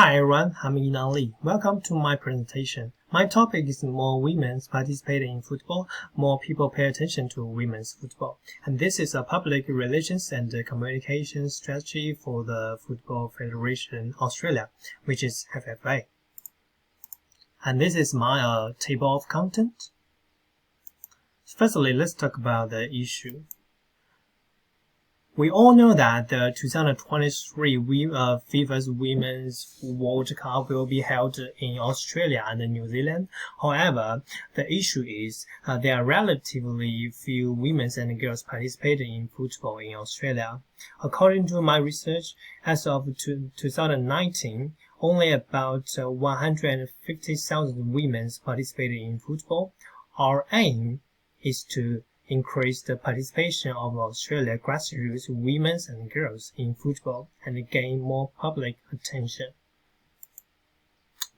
Hi everyone, I'm Yinan. Welcome to my presentation. My topic is more women participating in football, more people pay attention to women's football. And this is a public relations and communication strategy for the Football Federation Australia, which is FFA. And this is my table of content. Firstly, let's talk about the issue. We all know that the 2023 FIFA's Women's World Cup will be held in Australia and New Zealand. However, the issue is there are relatively few women and girls participating in football in Australia. According to my research, as of 2019, only about 150,000 women participating in football. Our aim is to increase the participation of Australia grassroots women and girls in football and gain more public attention.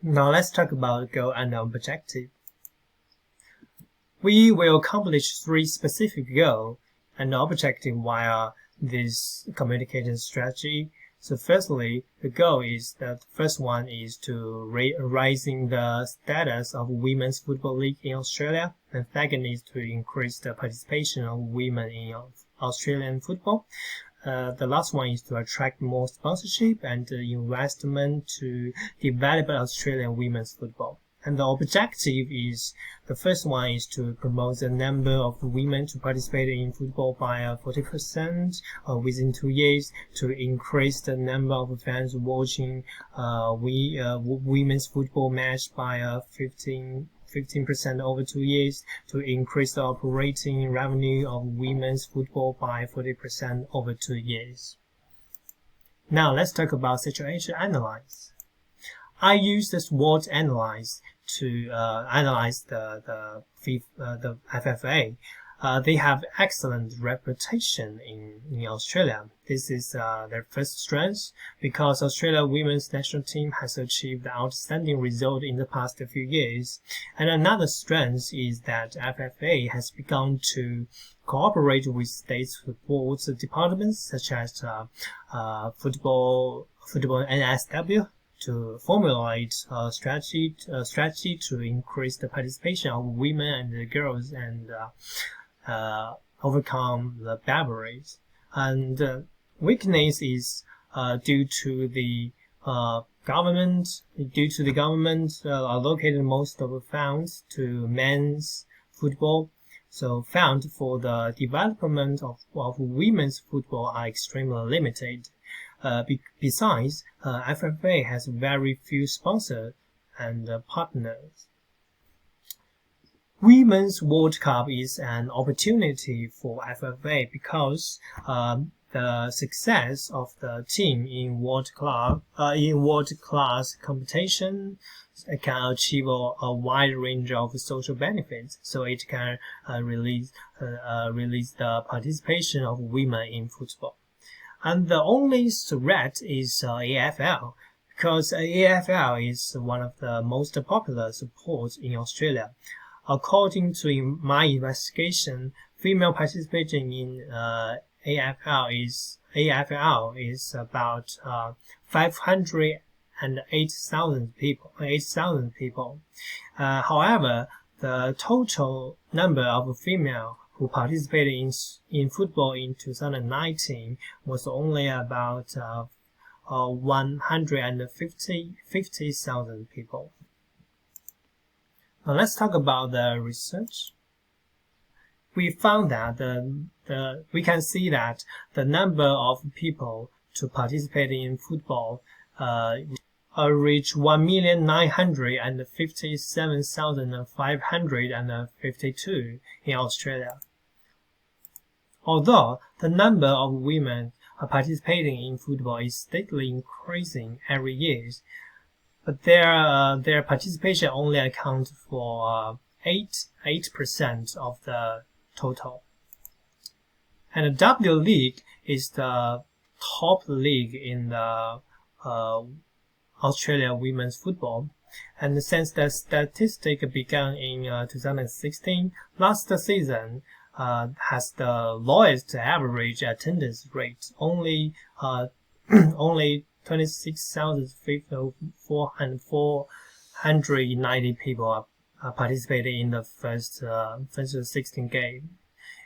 Now let's talk about goal and objective. We will accomplish 3 specific goals and objectives via this communication strategy. So firstly, the goal is that the first one is to raising the status of women's football league in Australia, and second is to increase the participation of women in Australian football. The last one is to attract more sponsorship and investment to develop Australian women's football. And the objective is, the first one is to promote the number of women to participate in football by 40% within 2 years, to increase the number of fans watching women's football match by 15% over 2 years, to increase the operating revenue of women's football by 40% over 2 years. Now let's talk about situation analysis. I use the SWOT analyze to analyze the FFA. They have excellent reputation in Australia. This is their first strength, because Australia women's national team has achieved outstanding result in the past few years. And another strength is that FFA has begun to cooperate with state sports departments such as football NSW to formulate a strategy to increase the participation of women and girls and overcome the barriers. And weakness is due to the government allocated most of the funds to men's football. So funds for the development of women's football are extremely limited. Besides, FFA has very few sponsors and partners. Women's World Cup is an opportunity for FFA because the success of the team in world class competition can achieve a wide range of social benefits. So it can release the participation of women in football. And the only threat is AFL, because AFL is one of the most popular sports in Australia. According to my investigation, female participation in AFL is about 508,000 people. However, the total number of female who participated in football in 2019 was only about 150,000 people. Now let's talk about the research. We found that we can see that the number of people to participate in football reached 1,957,552 in Australia. Although the number of women participating in football is steadily increasing every year, but their participation only accounts for 8% of the total. And the W League is the top league in the Australia women's football. And since the statistic began in 2016, last season has the lowest average attendance rate, only 26,490 people participated in the first 16 game.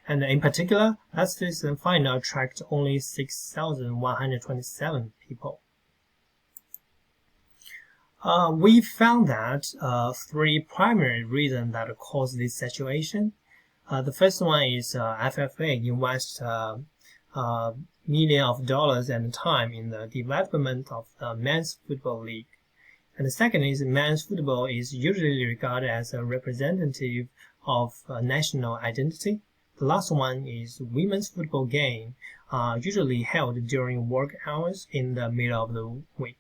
And in particular, last season final attracted only 6,127 people. We found that three primary reasons that cause this situation. The first one is FFA invests millions of dollars and time in the development of the men's football league. And the second is men's football is usually regarded as a representative of national identity. The last one is women's football game usually held during work hours in the middle of the week.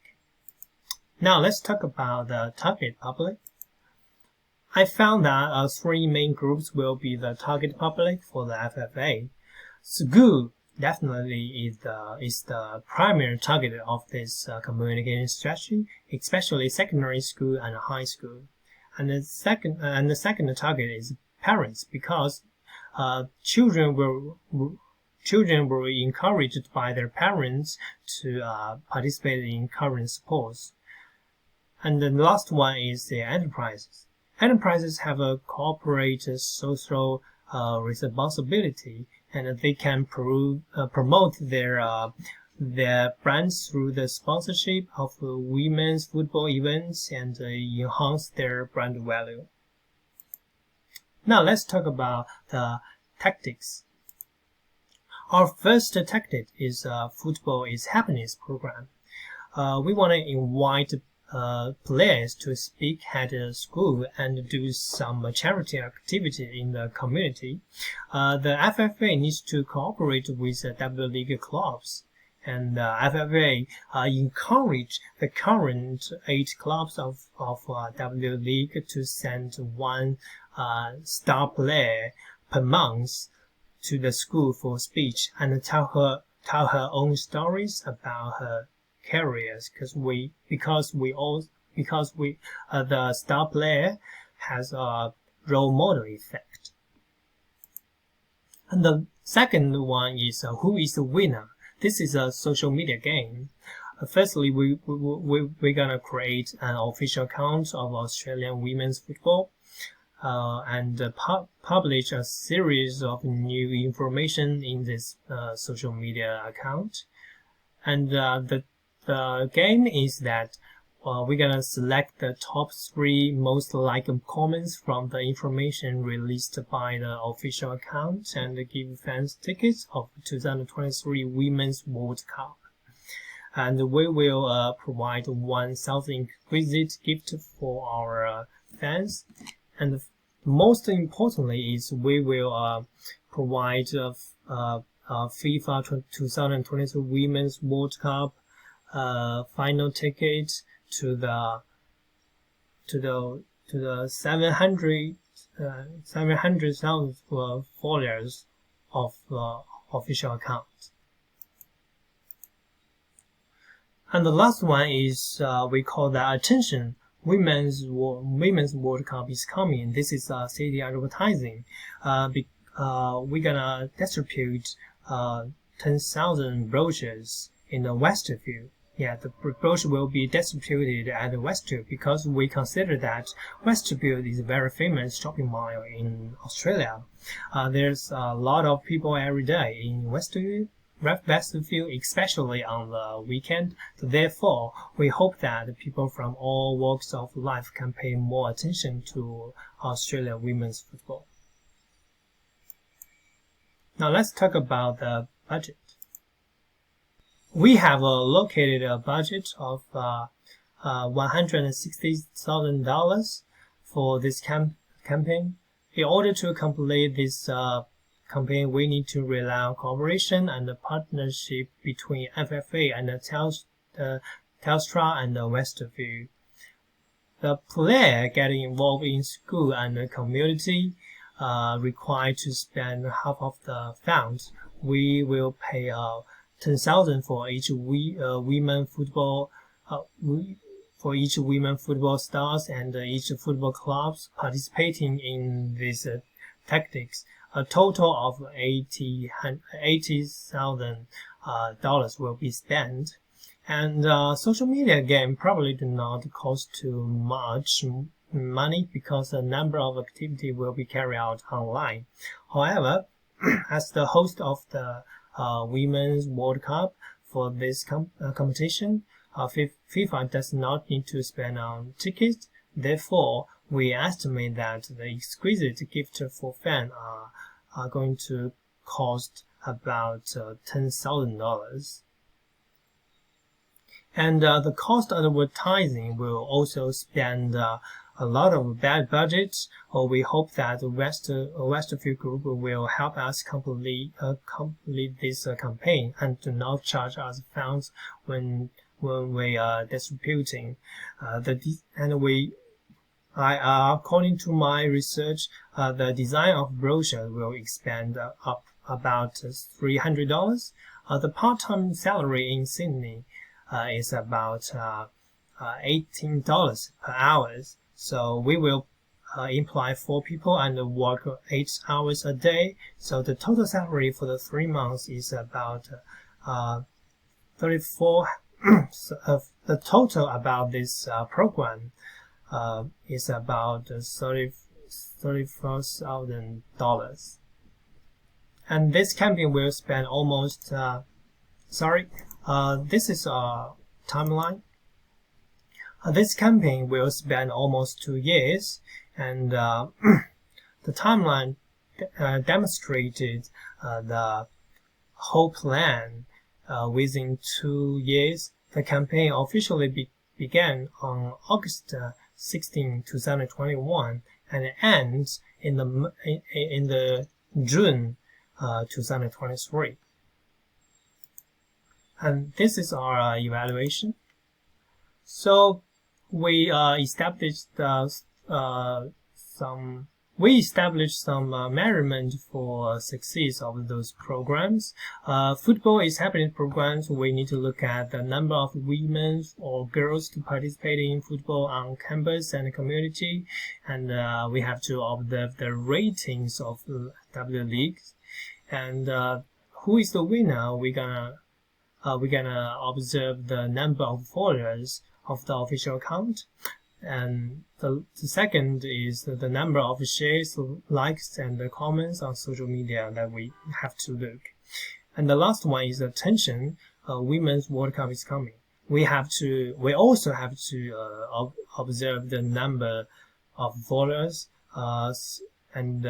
Now let's talk about the target public. I found that three main groups will be the target public for the FFA. School definitely is the primary target of this communication strategy, especially secondary school and high school. And the second target is parents, because children were encouraged by their parents to participate in current sports. And the last one is the enterprises. Enterprises have a corporate social responsibility, and they can promote their brands through the sponsorship of women's football events and enhance their brand value. Now let's talk about the tactics. Our first tactic is Football is Happiness program. We want to invite players to speak at school and do some charity activity in the community. The FFA needs to cooperate with W League clubs, and FFA encourage the current 8 clubs of W League to send one star player per month to the school for speech and tell her own stories about her careers, because the star player has a role model effect. And the second one is who is the winner. This is a social media game. Firstly, we're gonna create an official account of Australian women's football and publish a series of new information in this social media account. And the game is that we're gonna select the top 3 most liked comments from the information released by the official account and give fans tickets of 2023 Women's World Cup. And we will provide 1,000 exquisite gift for our fans. And most importantly is we will provide FIFA 2023 Women's World Cup final ticket to the 700,000 followers of official account. And the last one is we call that attention. Women's World Cup is coming. This is city advertising. We're gonna distribute 10,000 brochures in the Westview. Yeah, the brochure will be distributed at Westview because we consider that Westview is a very famous shopping mall in Australia. There's a lot of people every day in Westview, especially on the weekend. So therefore, we hope that people from all walks of life can pay more attention to Australian women's football. Now let's talk about the budget. We have allocated a budget of $160,000 for this campaign. In order to complete this campaign, we need to rely on cooperation and the partnership between FFA and Telstra and Westview. The player getting involved in school and the community required to spend half of the funds. We will pay 10,000 for each women football stars and each football clubs participating in these tactics. A total of $80,000 will be spent, And social media again probably do not cost too much money because a number of activities will be carried out online. However, as the host of the Women's World Cup for this competition, FIFA does not need to spend on tickets. Therefore, we estimate that the exquisite gift for fans are going to cost about $10,000. And the cost of advertising will also spend a lot of bad budget. We hope that Westfield Group will help us complete this campaign and do not charge us funds when we are distributing according to my research, the design of brochure will expand up about $300. The part-time salary in Sydney is about $18 per hour. So we will employ 4 people and work 8 hours a day. So the total salary for the 3 months is about 34. The total about this program is about $34,000. And this campaign will spend almost this is a timeline. This campaign will spend almost 2 years, and the timeline demonstrated the whole plan within 2 years. The campaign officially began on August 16, 2021, and it ends in the June 2023. And this is our evaluation. So we established some measurement for success of those programs. Football is happening programs. We need to look at the number of women or girls to participate in football on campus and community, and we have to observe the ratings of W leagues, and who is the winner. We're gonna observe the number of followers of the official account, and the second is the number of shares, likes, and comments on social media that we have to look. And the last one is attention. Women's World Cup is coming. We also have to observe the number of followers and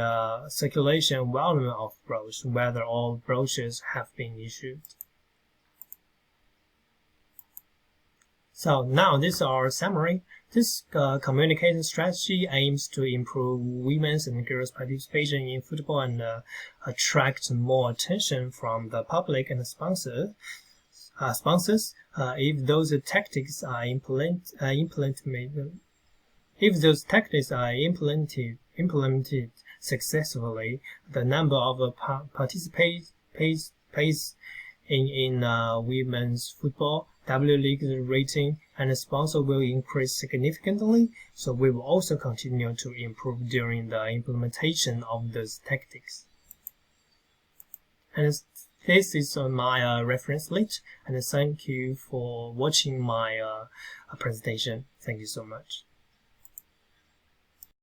circulation volume of brochures, whether all brochures have been issued. So now this is our summary. This communication strategy aims to improve women's and girls' participation in football and attract more attention from the public and sponsors. If those tactics are implemented successfully, the number of participants in women's football, W League rating, and the sponsor will increase significantly. So we will also continue to improve during the implementation of those tactics. And this is my reference list, and thank you for watching my presentation. Thank you so much.